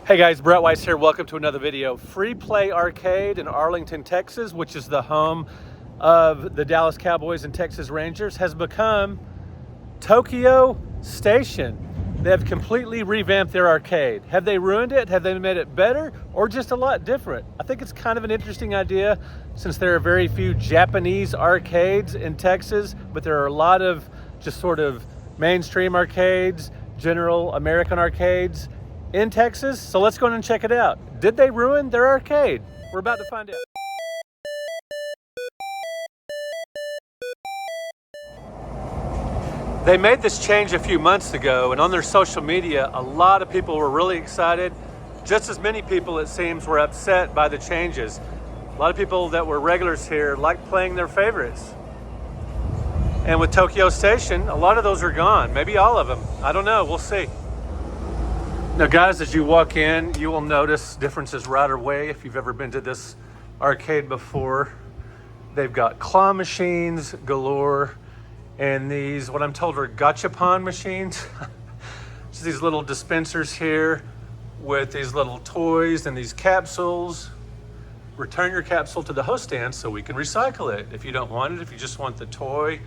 Hey guys, Brett Weiss here. Welcome to another video. Free Play Arcade in Arlington, Texas, which is the home of the Dallas Cowboys and Texas Rangers, has become Tokyo Station. They have completely revamped their arcade. Have they ruined it? Have they made it better or just a lot different? I think it's kind of an interesting idea since there are very few Japanese arcades in Texas, but there are a lot of just sort of mainstream arcades, general American arcades in Texas. So let's go in and check it out. Did they ruin their arcade? We're about to find out. They made this change a few months ago, and on their social media, a lot of people were really excited. Just as many people, it seems, were upset by the changes. A lot of people that were regulars here liked playing their favorites. And with Tokyo Station, a lot of those are gone. Maybe all of them. I don't know. We'll see. Now guys, as you walk in, you will notice differences right away if you've ever been to this arcade before. They've got claw machines galore, and these, what I'm told, are gachapon machines. So these little dispensers here with these little toys and these capsules. Return your capsule to the host stand so we can recycle it if you don't want it, if you just want the toy.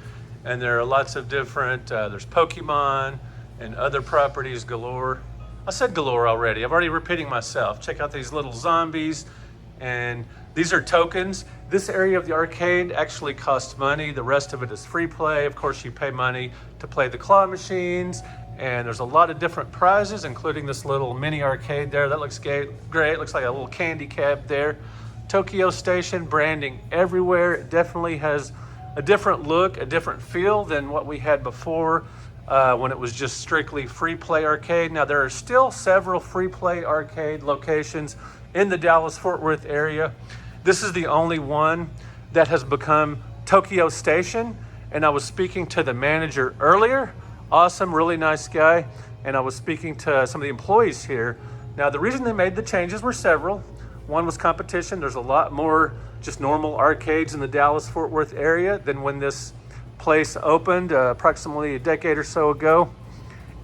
And there are lots of different, there's Pokemon and other properties galore. I said galore already. I'm already repeating myself. Check out these little zombies, and these are tokens. This area of the arcade actually costs money. The rest of it is free play. Of course, you pay money to play the claw machines, and there's a lot of different prizes, including this little mini arcade there. That looks great. Looks like a little candy cap there. Tokyo Station branding everywhere. It definitely has a different look, a different feel than what we had before. When it was just strictly free play arcade. Now there are still several free play arcade locations in the Dallas-Fort Worth area. This is the only one that has become Tokyo Station, and I was speaking to the manager earlier. Awesome, really nice guy. And I was speaking to some of the employees here. Now the reason they made the changes were several. One was competition. There's a lot more just normal arcades in the Dallas-Fort Worth area than when this place opened approximately a decade or so ago.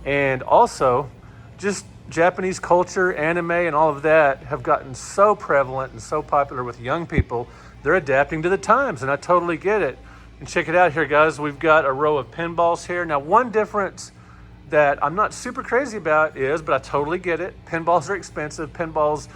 And also just Japanese culture, anime, and all of that have gotten so prevalent and so popular with young people. They're adapting to the times, and I totally get it. And check it out here, guys. We've got a row of pinballs here. Now, one difference that I'm not super crazy about is, but I totally get it, pinballs are expensive. Pinballs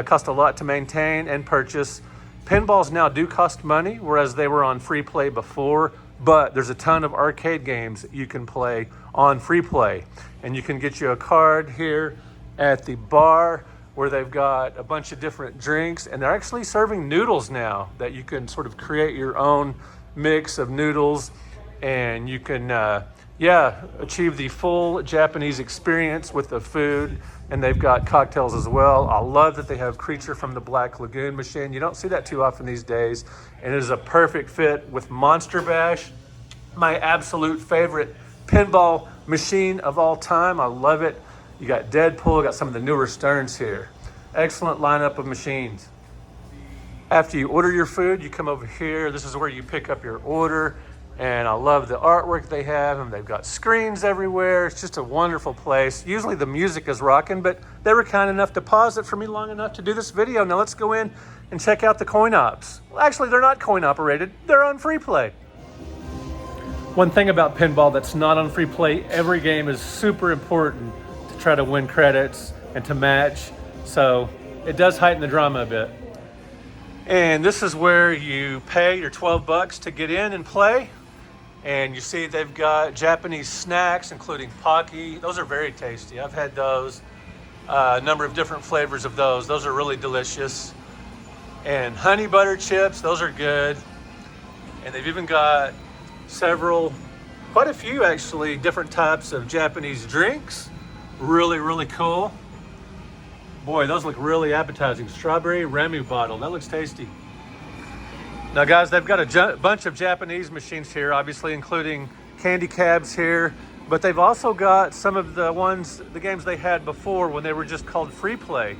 cost a lot to maintain and purchase. Pinballs now do cost money, whereas they were on free play before. But there's a ton of arcade games that you can play on free play. And you can get you a card here at the bar where they've got a bunch of different drinks. And they're actually serving noodles now that you can sort of create your own mix of noodles. And you can, achieve the full Japanese experience with the food. And they've got cocktails as well. I love that they have Creature from the Black Lagoon machine. You don't see that too often these days. And it is a perfect fit with Monster Bash, my absolute favorite pinball machine of all time. I love it. You got Deadpool, got some of the newer Sterns here. Excellent lineup of machines. After you order your food, you come over here. This is where you pick up your order. And I love the artwork they have, and they've got screens everywhere. It's just a wonderful place. Usually the music is rocking, but they were kind enough to pause it for me long enough to do this video. Now let's go in and check out the coin ops. Well, actually, they're not coin operated. They're on free play. One thing about pinball that's not on free play, every game is super important to try to win credits and to match. So it does heighten the drama a bit. And this is where you pay your 12 bucks to get in and play. And you see they've got Japanese snacks, including Pocky. Those are very tasty. I've had those. A number of different flavors of those. Those are really delicious. And honey butter chips, those are good. And they've even got quite a few actually, different types of Japanese drinks. Really, really cool. Boy, those look really appetizing. Strawberry Ramu bottle, that looks tasty. Now guys, they've got a bunch of Japanese machines here, obviously including candy cabs here, but they've also got some of the games they had before when they were just called free play,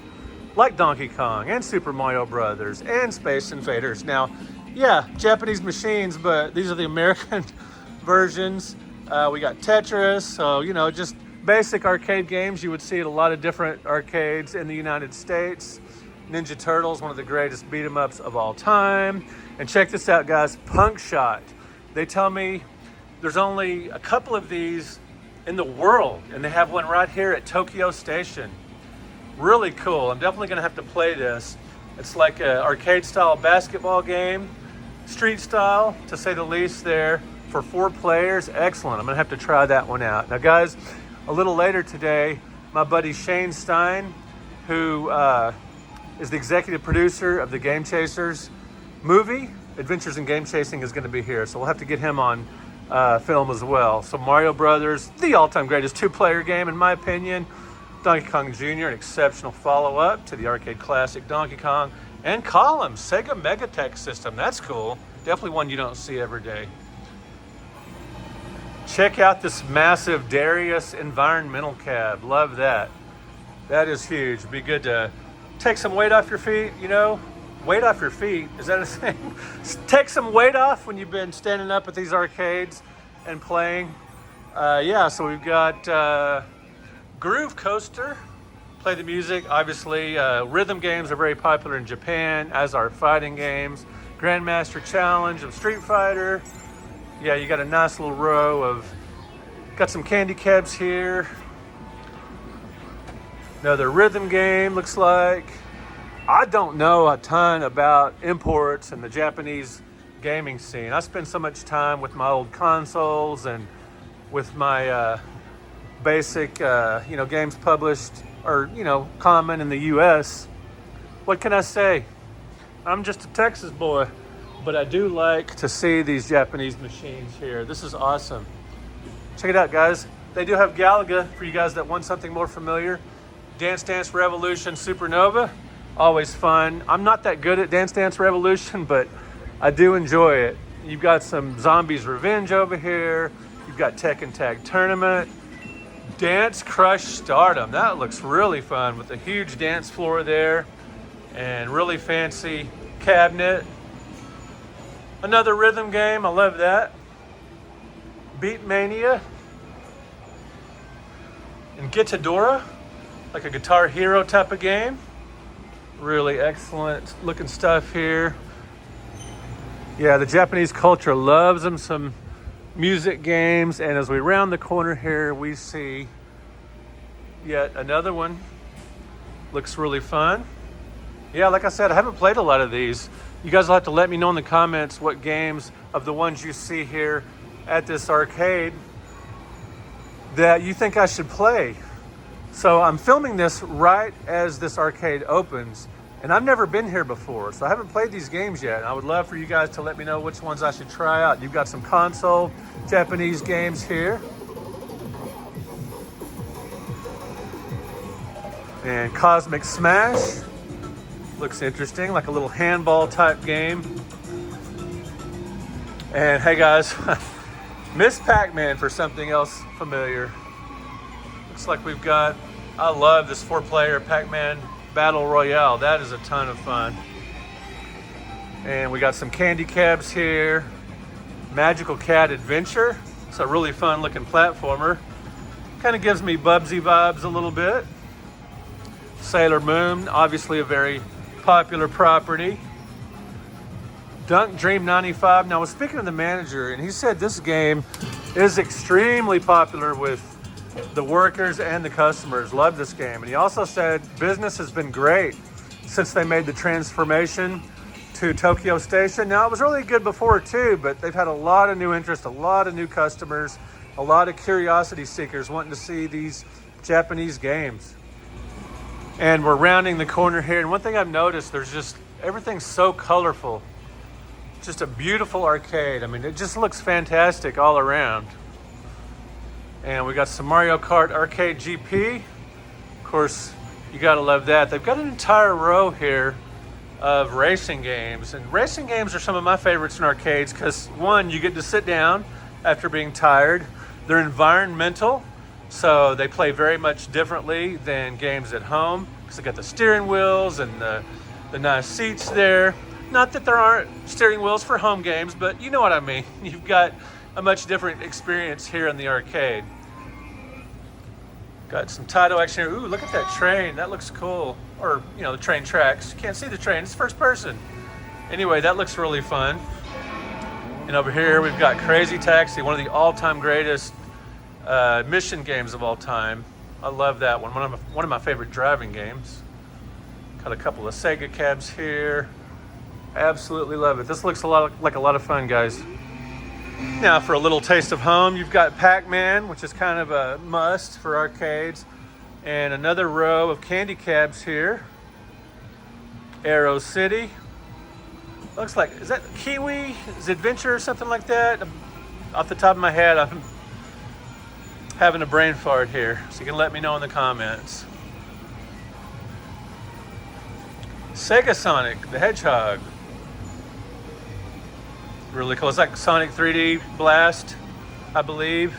like Donkey Kong and Super Mario Brothers and Space Invaders. Now, yeah, Japanese machines, but these are the American versions. We got Tetris, so just basic arcade games you would see at a lot of different arcades in the United States. Ninja Turtles, one of the greatest beat 'em ups of all time. And check this out, guys, Punk Shot. They tell me there's only a couple of these in the world, and they have one right here at Tokyo Station. Really cool. I'm definitely gonna have to play this. It's like an arcade style basketball game, street style to say the least there, for 4 players. Excellent. I'm gonna have to try that one out. Now guys, a little later today, my buddy Shane Stein, who is the executive producer of the Game Chasers movie, Adventures in Game Chasing, is gonna be here. So we'll have to get him on film as well. So Mario Brothers, the all-time greatest 2-player game in my opinion. Donkey Kong Jr., an exceptional follow-up to the arcade classic Donkey Kong. And Columns, Sega Megatech system. That's cool. Definitely one you don't see every day. Check out this massive Darius environmental cab. Love that. That is huge. It'd be good to take some weight off your feet, you know? Weight off your feet, is that a thing? Take some weight off when you've been standing up at these arcades and playing. Yeah, so we've got Groove Coaster, play the music. Obviously, rhythm games are very popular in Japan, as are fighting games. Grandmaster Challenge of Street Fighter. Yeah, you got a nice little row of, got some candy cabs here. Another rhythm game, looks like. I don't know a ton about imports and the Japanese gaming scene. I spend so much time with my old consoles and with my basic, games published or, common in the US. What can I say? I'm just a Texas boy, but I do like to see these Japanese machines here. This is awesome. Check it out, guys. They do have Galaga for you guys that want something more familiar. Dance Dance Revolution Supernova, always fun. I'm not that good at Dance Dance Revolution, but I do enjoy it. You've got some Zombies Revenge over here. You've got Tekken Tag Tournament. Dance Crush Stardom. That looks really fun with a huge dance floor there and really fancy cabinet. Another rhythm game. I love that. Beat Mania. And Guitadora, like a Guitar Hero type of game. Really excellent looking stuff here. Yeah, the Japanese culture loves them some music games, and as we round the corner here, we see yet another one. Looks really fun. Yeah, like I said, I haven't played a lot of these. You guys will have to let me know in the comments what games of the ones you see here at this arcade that you think I should play. So I'm filming this right as this arcade opens, and I've never been here before, so I haven't played these games yet. And I would love for you guys to let me know which ones I should try out. You've got some console Japanese games here. And Cosmic Smash. Looks interesting, like a little handball type game. And hey guys, Miss Pac-Man for something else familiar. Looks like we've got, I love this 4-player Pac-Man Battle Royale. That is a ton of fun. And we got some candy cabs here. Magical Cat Adventure. It's a really fun looking platformer. Kind of gives me Bubsy vibes a little bit. Sailor Moon, obviously a very popular property. Dunk Dream 95. Now I was speaking to the manager and he said this game is extremely popular with the workers and the customers. Love this game. And he also said business has been great since they made the transformation to Tokyo Station. Now it was really good before too, but they've had a lot of new interest, a lot of new customers, a lot of curiosity seekers wanting to see these Japanese games. And we're rounding the corner here, and one thing I've noticed, there's just, everything's so colorful. Just a beautiful arcade. I mean, it just looks fantastic all around. And we got some Mario Kart Arcade GP. Of course, you gotta love that. They've got an entire row here of racing games. And racing games are some of my favorites in arcades because one, you get to sit down after being tired. They're environmental, so they play very much differently than games at home because they got the steering wheels and the nice seats there. Not that there aren't steering wheels for home games, but you know what I mean. You've got a much different experience here in the arcade. Got some title action here. Ooh, look at that train. That looks cool. Or, you know, the train tracks. You can't see the train. It's first person. Anyway, that looks really fun. And over here, we've got Crazy Taxi, one of the all-time greatest mission games of all time. I love that one. One of my favorite driving games. Got a couple of Sega cabs here. Absolutely love it. This looks like a lot of fun, guys. Now, for a little taste of home, you've got Pac-Man, which is kind of a must for arcades, and another row of candy cabs here. Arrow City. Looks like, is that Kiwi's Adventure or something like that? Off the top of my head, I'm having a brain fart here, so you can let me know in the comments. Sega Sonic the Hedgehog. Really cool. It's like Sonic 3D Blast, I believe.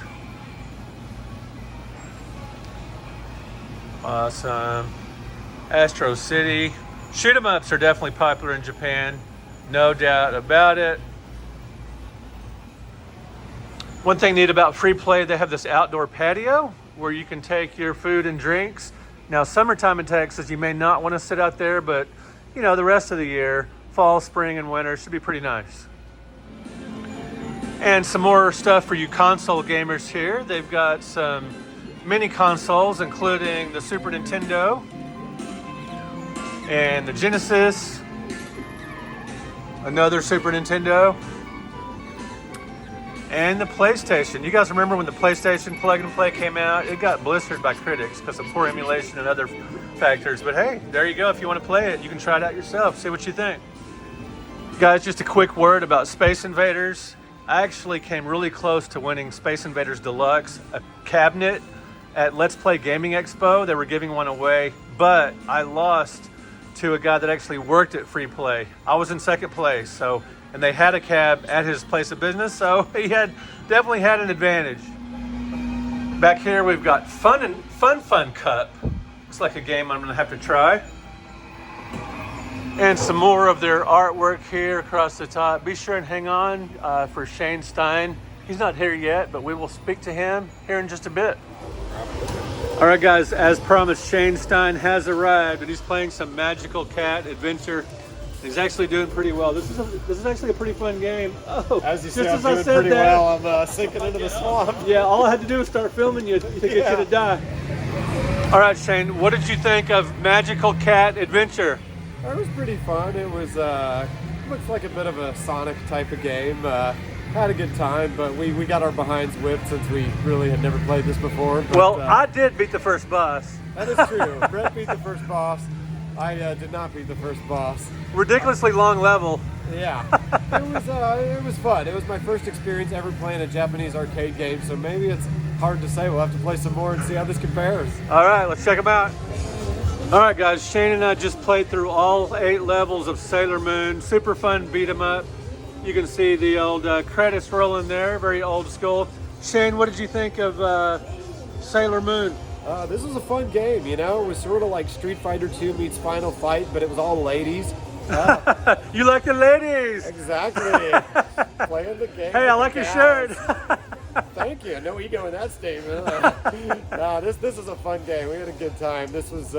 Awesome. Astro City. Shoot 'em ups are definitely popular in Japan, no doubt about it. One thing neat about Free Play, they have this outdoor patio where you can take your food and drinks. Now, summertime in Texas, you may not want to sit out there, but you know, the rest of the year, fall, spring, and winter should be pretty nice. And some more stuff for you console gamers here. They've got some mini consoles, including the Super Nintendo and the Genesis, another Super Nintendo, and the PlayStation. You guys remember when the PlayStation Plug and Play came out? It got blistered by critics because of poor emulation and other factors. But hey, there you go. If you want to play it, you can try it out yourself. See what you think. Guys, just a quick word about Space Invaders. I actually came really close to winning Space Invaders Deluxe, a cabinet at Let's Play Gaming Expo. They were giving one away, but I lost to a guy that actually worked at Free Play. I was in second place, and they had a cab at his place of business, so he definitely had an advantage. Back here we've got Fun Cup. Looks like a game I'm gonna have to try. And some more of their artwork here across the top. Be sure and hang on for Shane Stein. He's not here yet, but we will speak to him here in just a bit. All right, guys, as promised, Shane Stein has arrived, and he's playing some Magical Cat Adventure. He's actually doing pretty well. This is actually a pretty fun game. Oh, as you said, I'm doing pretty well. I'm sinking into the swamp. Yeah, all I had to do was start filming you to get you to die. All right, Shane, what did you think of Magical Cat Adventure? It was pretty fun. It was looks like a bit of a Sonic type of game. Had a good time, but we got our behinds whipped since we really had never played this before. But, well, I did beat the first boss. That is true. Brett beat the first boss. I did not beat the first boss. Ridiculously long level. Yeah, it was fun. It was my first experience ever playing a Japanese arcade game, so maybe it's hard to say. We'll have to play some more and see how this compares. All right, let's check them out. All right, guys, Shane and I just played through all 8 levels of Sailor Moon. Super fun beat 'em up. You can see the old credits rolling there, very old school. Shane, what did you think of Sailor Moon? This was a fun game, you know. It was sort of like Street Fighter 2 meets Final Fight, but it was all ladies. You like the ladies? Exactly. Playing the game. Hey, I like your shirt. Thank you. No ego in that statement. This is a fun game. We had a good time. This was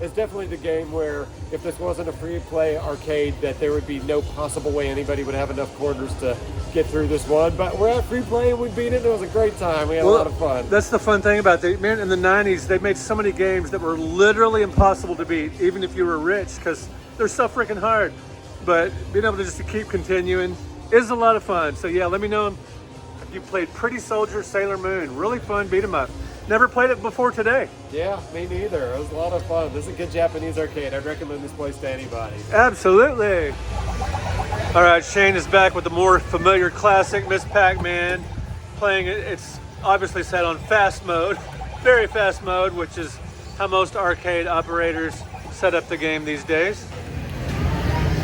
it's definitely the game where if this wasn't a free play arcade, that there would be no possible way anybody would have enough quarters to get through this one. But we're at free play and we beat it. And it was a great time. We had a lot of fun. That's the fun thing about it. Man, in the 90s, they made so many games that were literally impossible to beat, even if you were rich, because they're so freaking hard. But being able to just keep continuing is a lot of fun. So yeah, let me know if you played Pretty Soldier Sailor Moon. Really fun beat 'em up. Never played it before today. Yeah, me neither. It was a lot of fun. This is a good Japanese arcade. I'd recommend this place to anybody. Absolutely. All right, Shane is back with the more familiar classic, Miss Pac-Man. Playing it, it's obviously set on fast mode, very fast mode, which is how most arcade operators set up the game these days.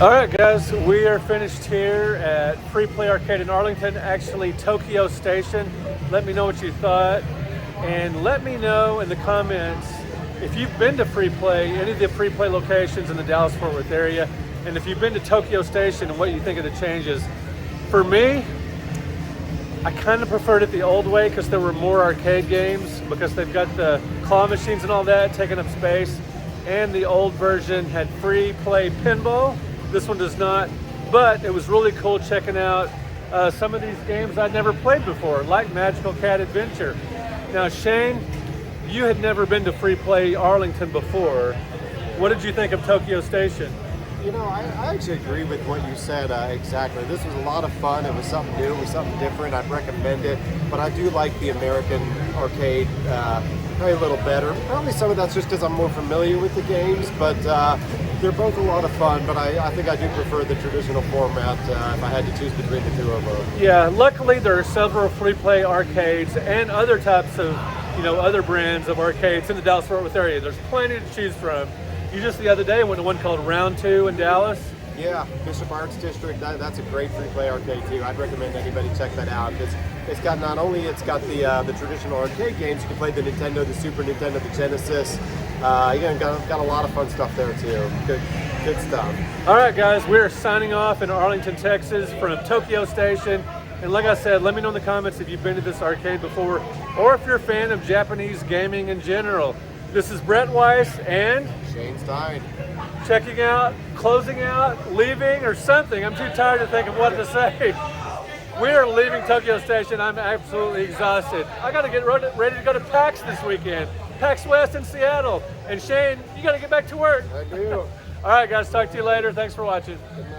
All right, guys, we are finished here at Free Play Arcade in Arlington, actually Tokyo Station. Let me know what you thought, and let me know in the comments if you've been to Free Play, any of the Free Play locations in the Dallas-Fort Worth area, and if you've been to Tokyo Station and what you think of the changes. For me, I kind of preferred it the old way because there were more arcade games, because they've got the claw machines and all that, taking up space. And the old version had free play pinball. This one does not, but it was really cool checking out some of these games I'd never played before, like Magical Cat Adventure. Now, Shane, you had never been to Free Play Arlington before. What did you think of Tokyo Station? You know, I actually agree with what you said exactly. This was a lot of fun. It was something new. It was something different. I'd recommend it. But I do like the American arcade probably a little better. Probably some of that's just because I'm more familiar with the games. But they're both a lot of fun. But I think I do prefer the traditional format if I had to choose between the two of them. Yeah, luckily there are several Free Play arcades and other types of, other brands of arcades in the Dallas-Fort Worth area. There's plenty to choose from. You just the other day went to one called Round 2 in Dallas. Yeah, Bishop Arts District. That's a great free play arcade too. I'd recommend anybody check that out. It's got not only the traditional arcade games. You can play the Nintendo, the Super Nintendo, the Genesis. Got a lot of fun stuff there too. Good stuff. All right, guys, we're signing off in Arlington, Texas, from Tokyo Station. And like I said, let me know in the comments if you've been to this arcade before, or if you're a fan of Japanese gaming in general. This is Brett Weiss and Shane Stein. Checking out, closing out, leaving, or something. I'm too tired to think of what to say. We are leaving Tokyo Station. I'm absolutely exhausted. I got to get ready to go to PAX this weekend. PAX West in Seattle. And Shane, you got to get back to work. I do. All right, guys, talk to you later. Thanks for watching. Good night.